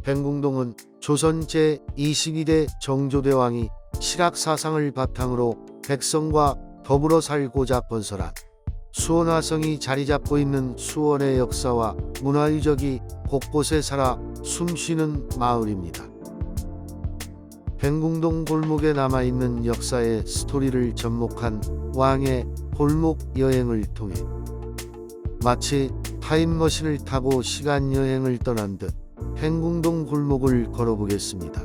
뱅궁동은 조선 제22대 정조대왕이 실학사상을 바탕으로 백성과 더불어 살고자 건설한 수원화성이 자리잡고 있는 수원의 역사와 문화유적이 곳곳에 살아 숨쉬는 마을입니다. 뱅궁동 골목에 남아있는 역사의 스토리를 접목한 왕의 골목 여행을 통해 마치 타임머신을 타고 시간여행을 떠난 듯 뱅궁동 골목을 걸어보겠습니다.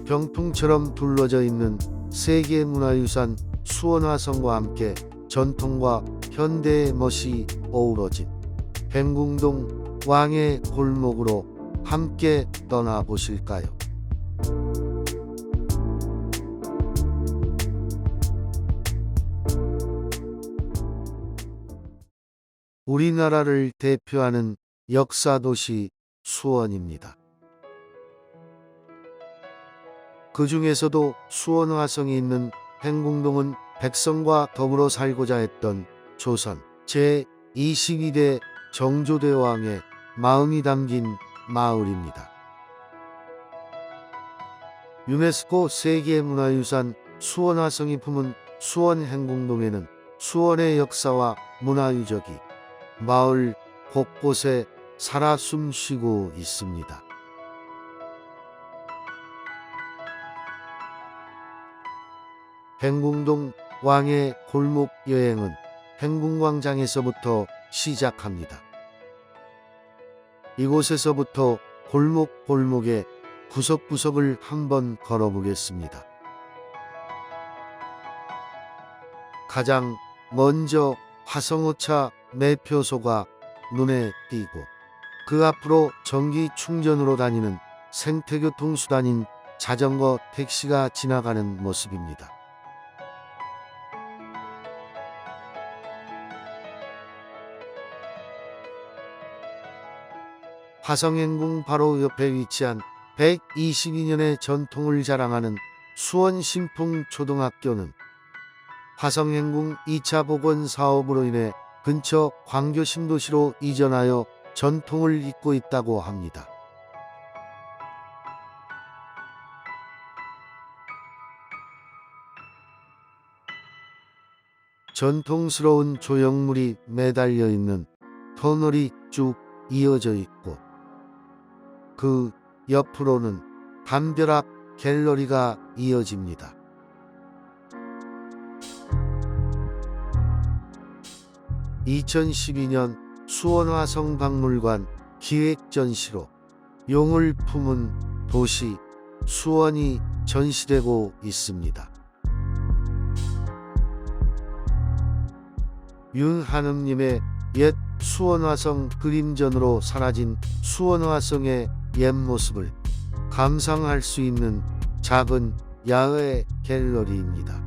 병풍처럼 둘러져 있는 세계문화유산 수원화성과 함께 전통과 현대의 멋이 어우러진 뱅궁동 왕의 골목으로 함께 떠나보실까요? 우리나라를 대표하는 역사도시 수원입니다. 그 중에서도 수원화성이 있는 뱅궁동은 백성과 더불어 살고자 했던 조선 제22대 정조대왕의 마음이 담긴 마을입니다. 유네스코 세계문화유산 수원화성이 품은 수원행궁동에는 수원의 역사와 문화유적이 마을 곳곳에 살아 숨쉬고 있습니다. 뱅궁동 왕의 골목 여행은 뱅궁광장에서부터 시작합니다. 이곳에서부터 골목골목의 구석구석을 한번 걸어보겠습니다. 가장 먼저 화성호차 매표소가 눈에 띄고 그 앞으로 전기 충전으로 다니는 생태교통수단인 자전거 택시가 지나가는 모습입니다. 화성행궁 바로 옆에 위치한 122년의 전통을 자랑하는 수원신풍초등학교는 화성행궁 2차 복원 사업으로 인해 근처 광교 신도시로 이전하여 전통을 잇고 있다고 합니다. 전통스러운 조형물이 매달려 있는 터널이 쭉 이어져 있고 그 옆으로는 담벼락 갤러리가 이어집니다. (2012년) 수원화성박물관 기획전시로 용을 품은 도시 수원이 전시되고 있습니다. 윤한음님의 옛 수원화성 그림전으로 사라진 수원화성의 옛 모습을 감상할 수 있는 작은 야외 갤러리입니다.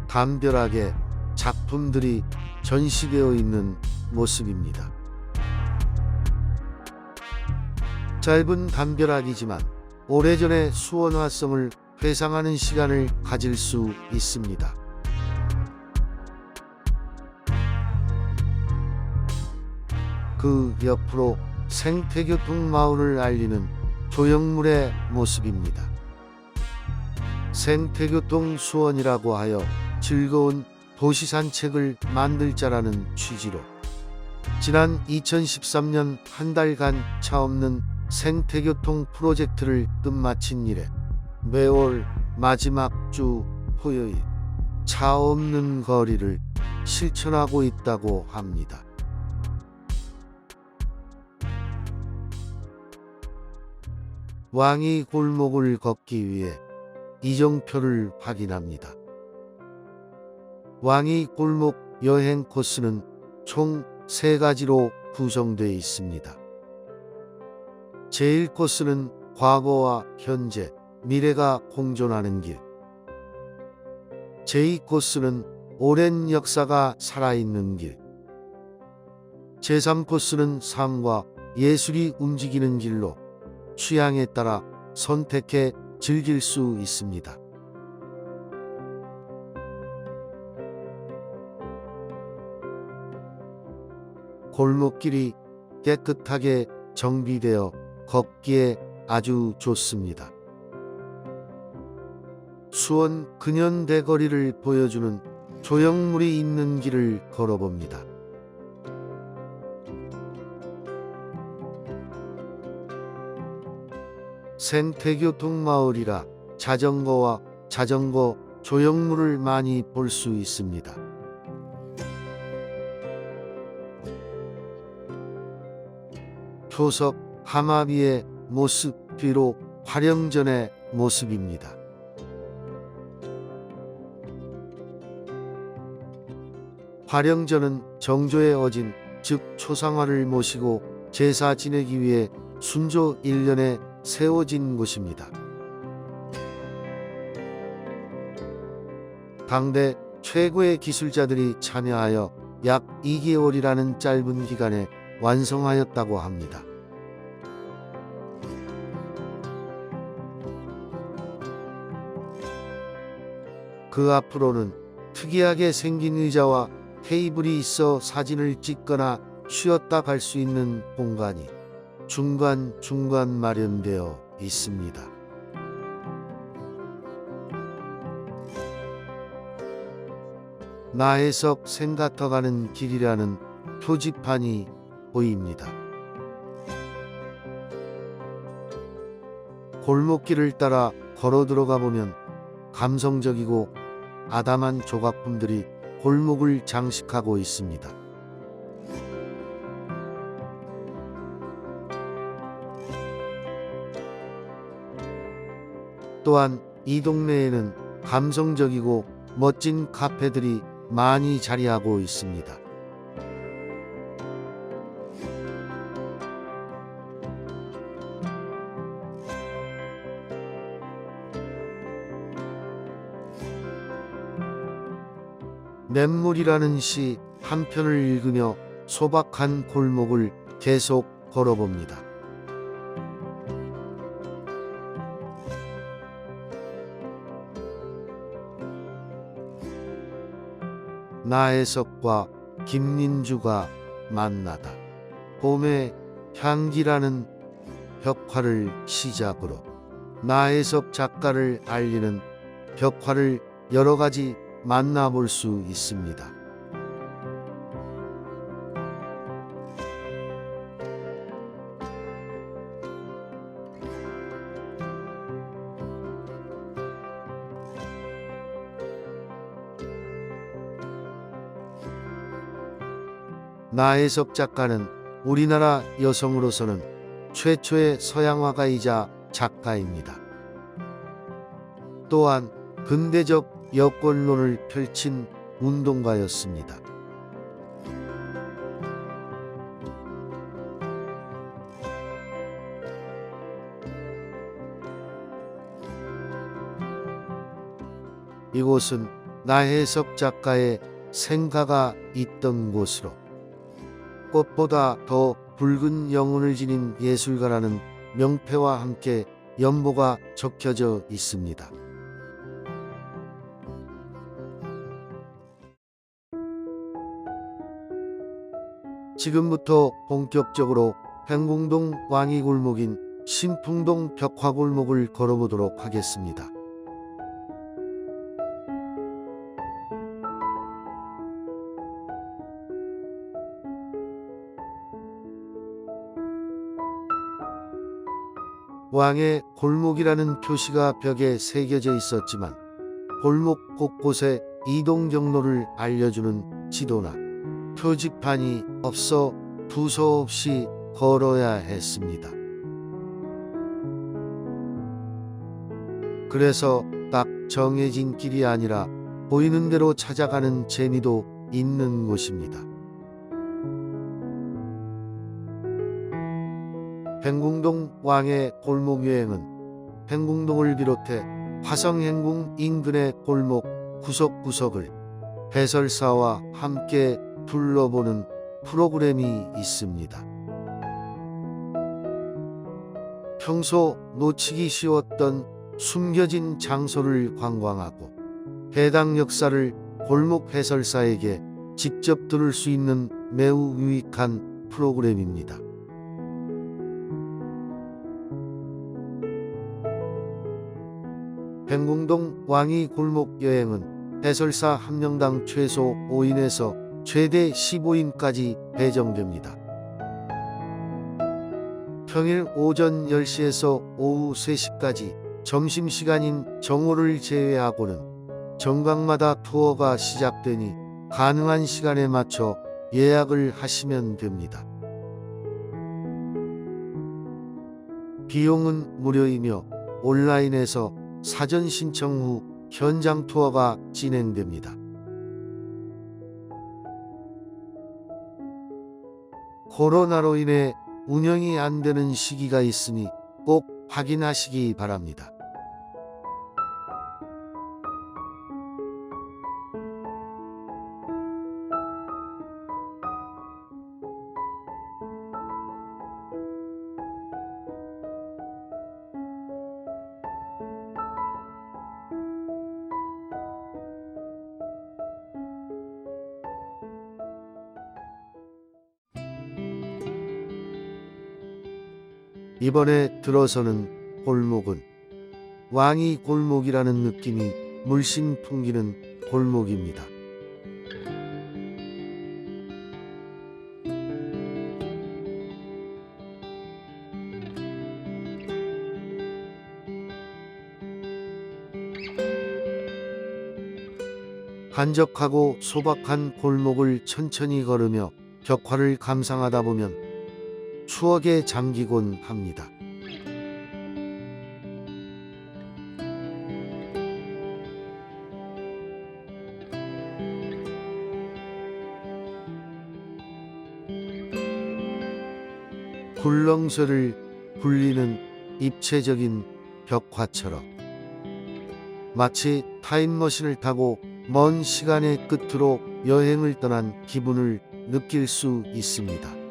담벼락에 작품들이 전시되어 있는 모습입니다. 짧은 담벼락이지만 오래전의 수원화성을 회상하는 시간을 가질 수 있습니다. 그 옆으로 생태교통 마을을 알리는 조형물의 모습입니다. 생태교통 수원이라고 하여 즐거운 도시 산책을 만들자라는 취지로 지난 2013년 한 달간 차 없는 생태교통 프로젝트를 끝마친 이래 매월 마지막 주 토요일 차 없는 거리를 실천하고 있다고 합니다. 왕이 골목을 걷기 위해 이정표를 확인합니다. 왕이 골목 여행 코스는 총 3가지로 구성되어 있습니다. 제1코스는 과거와 현재, 미래가 공존하는 길. 제2코스는 오랜 역사가 살아있는 길. 제3코스는 삶과 예술이 움직이는 길로 취향에 따라 선택해 즐길 수 있습니다. 골목길이 깨끗하게 정비되어 걷기에 아주 좋습니다. 수원 근현대거리를 보여주는 조형물이 있는 길을 걸어봅니다. 생태교통마을이라 자전거와 자전거 조형물을 많이 볼 수 있습니다. 표석 하마비의 모습 뒤로 화령전의 모습입니다. 화령전은 정조의 어진 즉 초상화를 모시고 제사 지내기 위해 순조 1년에 세워진 곳입니다. 당대 최고의 기술자들이 참여하여 약 2개월이라는 짧은 기간에 완성하였다고 합니다. 그 앞으로는 특이하게 생긴 의자와 테이블이 있어 사진을 찍거나 쉬었다 갈 수 있는 공간이 중간중간 마련되어 있습니다. 나혜석 생가터 가는 길이라는 표지판이 보입니다. 골목길을 따라 걸어 들어가 보면 감성적이고 아담한 조각품들이 골목을 장식하고 있습니다. 또한 이 동네에는 감성적이고 멋진 카페들이 많이 자리하고 있습니다. 냇물이라는 시 한 편을 읽으며 소박한 골목을 계속 걸어봅니다. 나혜석과 김민주가 만나다. 봄의 향기라는 벽화를 시작으로 나혜석 작가를 알리는 벽화를 여러 가지 만나볼 수 있습니다. 나혜석 작가는 우리나라 여성으로서는 최초의 서양화가이자 작가입니다. 또한 근대적 여권론을 펼친 운동가였습니다. 이곳은 나혜석 작가의 생가가 있던 곳으로 꽃보다 더 붉은 영혼을 지닌 예술가라는 명패와 함께 연보가 적혀져 있습니다. 지금부터 본격적으로 행궁동 왕이골목인 신풍동 벽화골목을 걸어보도록 하겠습니다. 왕의 골목이라는 표시가 벽에 새겨져 있었지만 골목 곳곳에 이동 경로를 알려주는 지도나 표지판이 없어 두서없이 걸어야 했습니다. 그래서 딱 정해진 길이 아니라 보이는 대로 찾아가는 재미도 있는 곳입니다. 행궁동 왕의 골목 여행은 행궁동을 비롯해 화성행궁 인근의 골목 구석구석을 해설사와 함께 둘러보는 프로그램이 있습니다. 평소 놓치기 쉬웠던 숨겨진 장소를 관광하고 해당 역사를 골목 해설사에게 직접 들을 수 있는 매우 유익한 프로그램입니다. 행궁동 왕이 골목 여행은 해설사 한 명당 최소 5인에서 최대 15인까지 배정됩니다. 평일 오전 10시에서 오후 3시까지 점심시간인 정오를 제외하고는 정각마다 투어가 시작되니 가능한 시간에 맞춰 예약을 하시면 됩니다. 비용은 무료이며 온라인에서 사전 신청 후 현장 투어가 진행됩니다. 코로나로 인해 운영이 안 되는 시기가 있으니 꼭 확인하시기 바랍니다. 이번에 들어서는 골목은 왕이 골목이라는 느낌이 물씬 풍기는 골목입니다. 한적하고 소박한 골목을 천천히 걸으며 벽화를 감상하다 보면 추억에 잠기곤 합니다. 굴렁쇠를 굴리는 입체적인 벽화처럼 마치 타임머신을 타고 먼 시간의 끝으로 여행을 떠난 기분을 느낄 수 있습니다.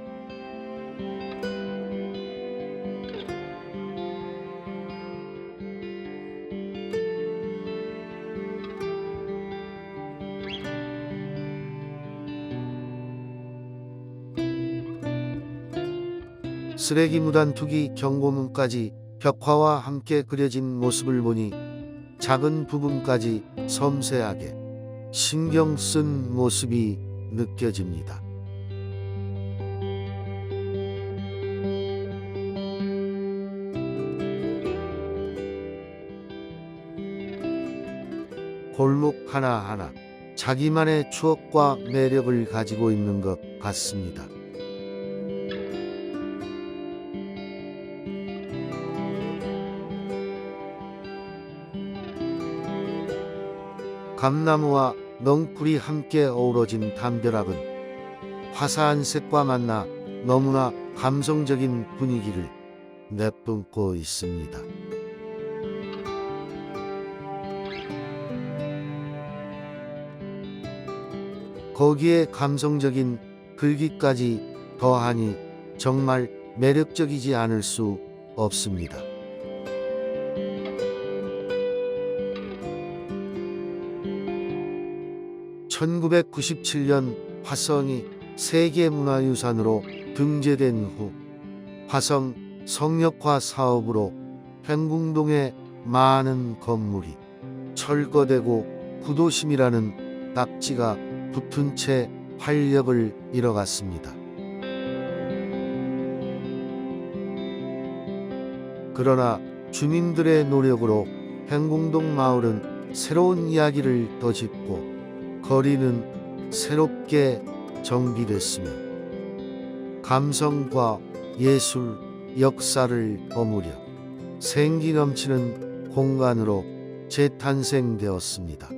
쓰레기 무단 투기 경고문까지 벽화와 함께 그려진 모습을 보니 작은 부분까지 섬세하게 신경 쓴 모습이 느껴집니다. 골목 하나하나 자기만의 추억과 매력을 가지고 있는 것 같습니다. 감나무와 넝쿨이 함께 어우러진 담벼락은 화사한 색과 만나 너무나 감성적인 분위기를 내뿜고 있습니다. 거기에 감성적인 글귀까지 더하니 정말 매력적이지 않을 수 없습니다. 1997년 화성이 세계문화유산으로 등재된 후 화성 성역화 사업으로 행궁동에 많은 건물이 철거되고 구도심이라는 딱지가 붙은 채 활력을 잃어갔습니다. 그러나 주민들의 노력으로 행궁동 마을은 새로운 이야기를 더 짓고 거리는 새롭게 정비됐으며 감성과 예술, 역사를 버무려 생기 넘치는 공간으로 재탄생되었습니다.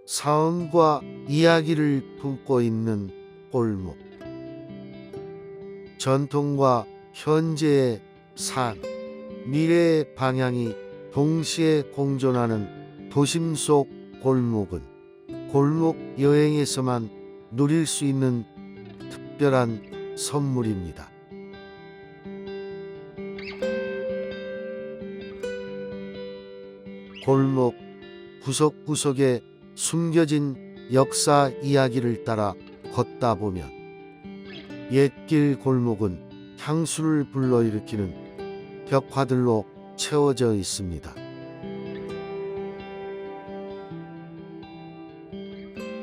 사원과 이야기를 품고 있는 골목, 전통과 현재의 삶, 미래의 방향이 동시에 공존하는 도심 속 골목은 골목 여행에서만 누릴 수 있는 특별한 선물입니다. 골목 구석구석에 숨겨진 역사 이야기를 따라 걷다 보면 옛길 골목은 향수를 불러일으키는 벽화들로 채워져 있습니다.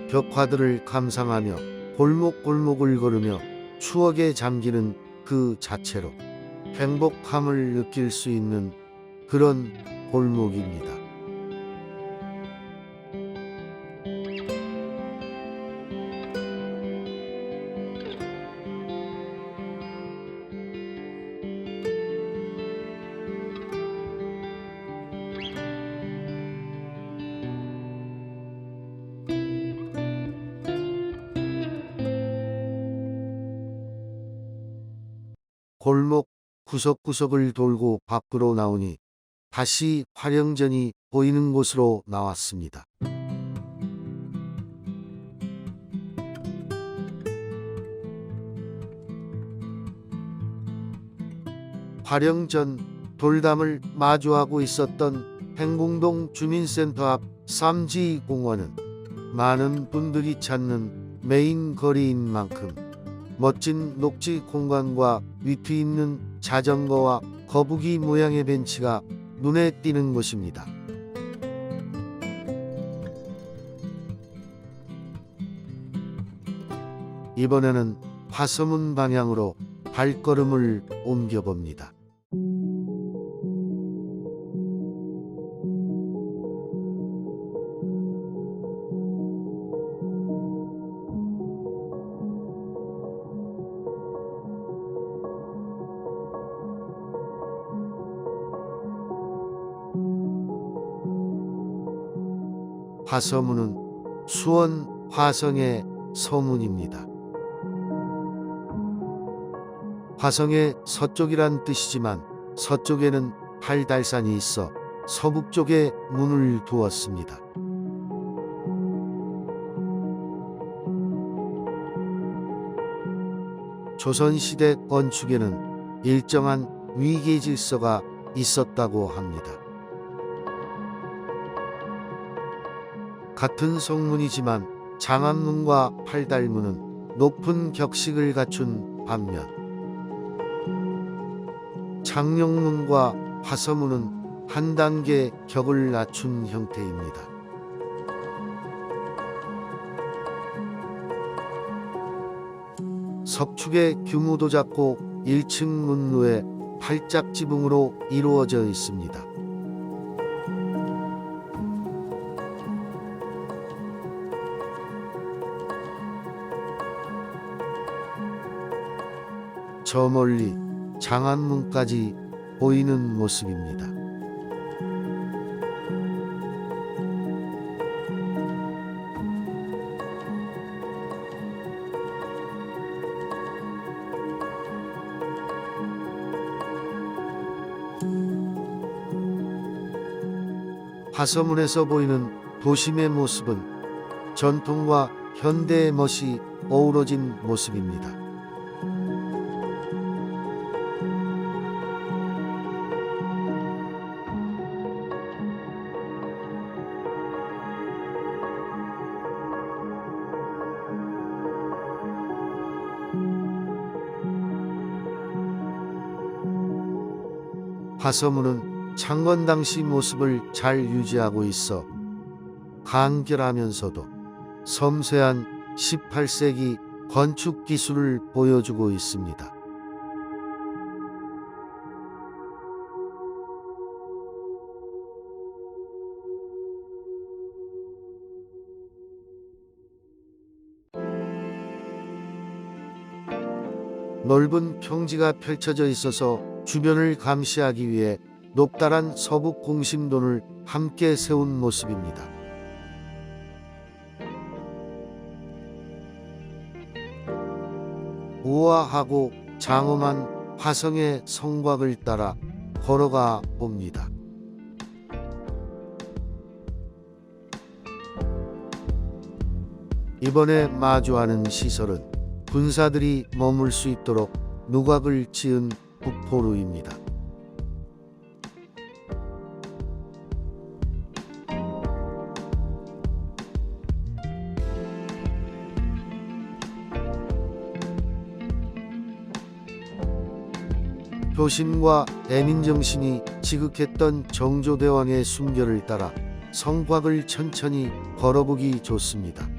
벽화들을 감상하며 골목골목을 걸으며 추억에 잠기는 그 자체로 행복함을 느낄 수 있는 그런 골목입니다. 골목 구석구석을 돌고 밖으로 나오니 다시 화령전이 보이는 곳으로 나왔습니다. 화령전 돌담을 마주하고 있었던 행궁동 주민센터 앞 삼지공원은 많은 분들이 찾는 메인 거리인 만큼 멋진 녹지 공간과 위트 있는 자전거와 거북이 모양의 벤치가 눈에 띄는 곳입니다. 이번에는 화서문 방향으로 발걸음을 옮겨봅니다. 화서문은 수원 화성의 서문입니다. 화성의 서쪽이란 뜻이지만 서쪽에는 팔달산이 있어 서북쪽에 문을 두었습니다. 조선시대 건축에는 일정한 위계 질서가 있었다고 합니다. 같은 성문이지만 장안문과 팔달문은 높은 격식을 갖춘 반면 창녕문과 화서문은 한 단계 격을 낮춘 형태입니다. 석축의 규모도 작고 1층 문루에 팔짝 지붕으로 이루어져 있습니다. 저 멀리 장안문까지 보이는 모습입니다. 화서문에서 보이는 도심의 모습은 전통과 현대의 멋이 어우러진 모습입니다. 화서문은 창건 당시 모습을 잘 유지하고 있어 간결하면서도 섬세한 18세기 건축 기술을 보여주고 있습니다. 넓은 평지가 펼쳐져 있어서 주변을 감시하기 위해 높다란 서북 공심돈을 함께 세운 모습입니다. 우아하고 장엄한 화성의 성곽을 따라 걸어가 봅니다. 이번에 마주하는 시설은 군사들이 머물 수 있도록 누각을 지은 북포루입니다. 효심과 애민정신이 지극했던 정조대왕의 순결을 따라 성곽을 천천히 걸어보기 좋습니다.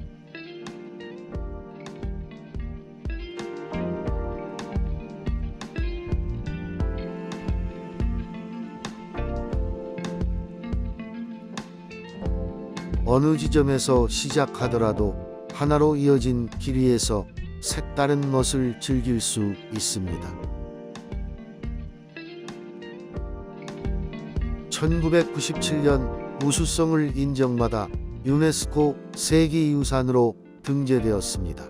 어느 지점에서 시작하더라도 하나로 이어진 길 위에서 색다른 멋을 즐길 수 있습니다. 1997년 우수성을 인정받아 유네스코 세계유산으로 등재되었습니다.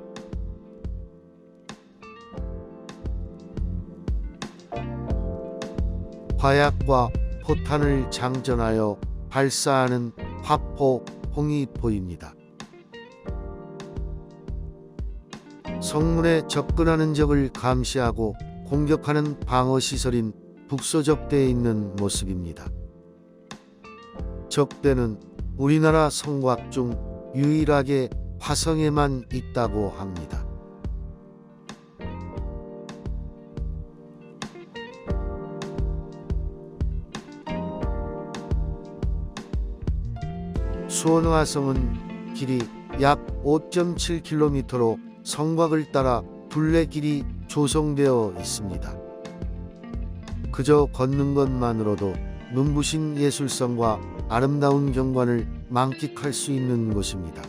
화약과 포탄을 장전하여 발사하는 화포 홍위포입니다. 성문에 접근하는 적을 감시하고 공격하는 방어시설인 북서적대에 있는 모습입니다. 적대는 우리나라 성곽 중 유일하게 화성에만 있다고 합니다. 수원화성은 길이 약 5.7km로 성곽을 따라 둘레길이 조성되어 있습니다. 그저 걷는 것만으로도 눈부신 예술성과 아름다운 경관을 만끽할 수 있는 곳입니다.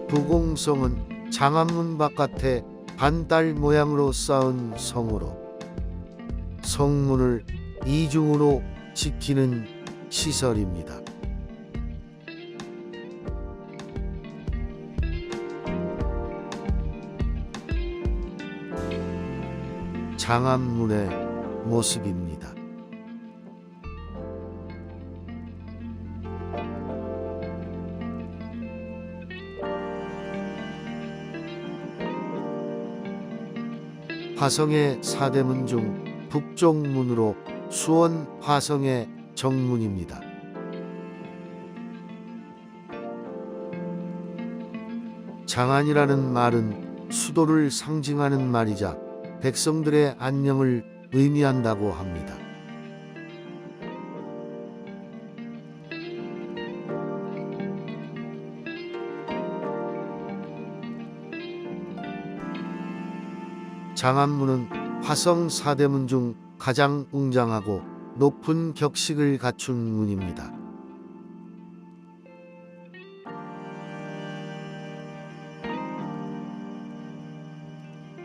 부공성은 장안문 바깥에 반달 모양으로 쌓은 성으로 성문을 이중으로 지키는 시설입니다. 장안문의 모습입니다. 화성의 4대문 중 북쪽 문으로 수원 화성의 정문입니다. 장안이라는 말은 수도를 상징하는 말이자 백성들의 안녕을 의미한다고 합니다. 장안문은 화성 4대문 중 가장 웅장하고 높은 격식을 갖춘 문입니다.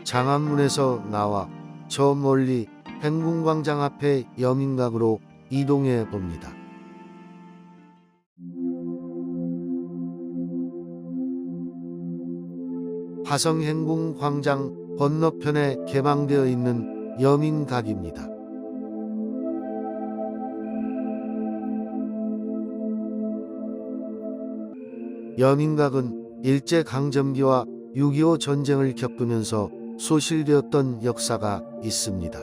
장안문에서 나와 저 멀리 행궁광장 앞에 여민각으로 이동해 봅니다. 화성 행궁광장 건너편에 개방되어 있는 여민각입니다. 여민각은 일제강점기와 6.25 전쟁을 겪으면서 소실되었던 역사가 있습니다.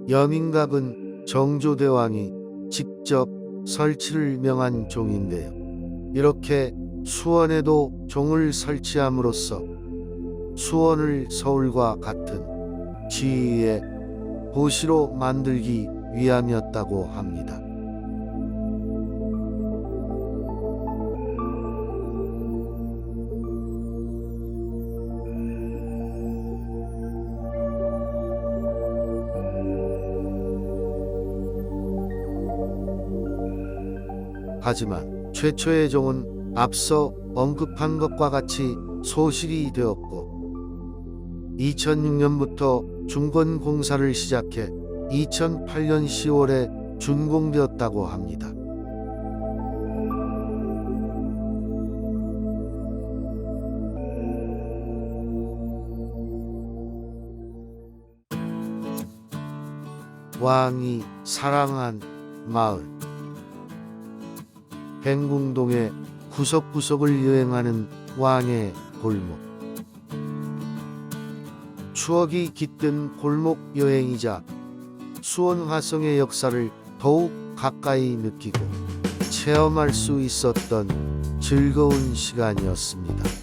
여민각은 정조대왕이 직접 설치를 명한 종인데요. 이렇게 수원에도 종을 설치함으로써 수원을 서울과 같은 지위의 도시로 만들기 위함이었다고 합니다. 하지만 최초의 종은 앞서 언급한 것과 같이 소실이 되었고 2006년부터 중건 공사를 시작해 2008년 10월에 준공되었다고 합니다. 왕이 사랑한 마을. 행궁동의 구석구석을 여행하는 왕의 골목. 추억이 깃든 골목 여행이자 수원 화성의 역사를 더욱 가까이 느끼고 체험할 수 있었던 즐거운 시간이었습니다.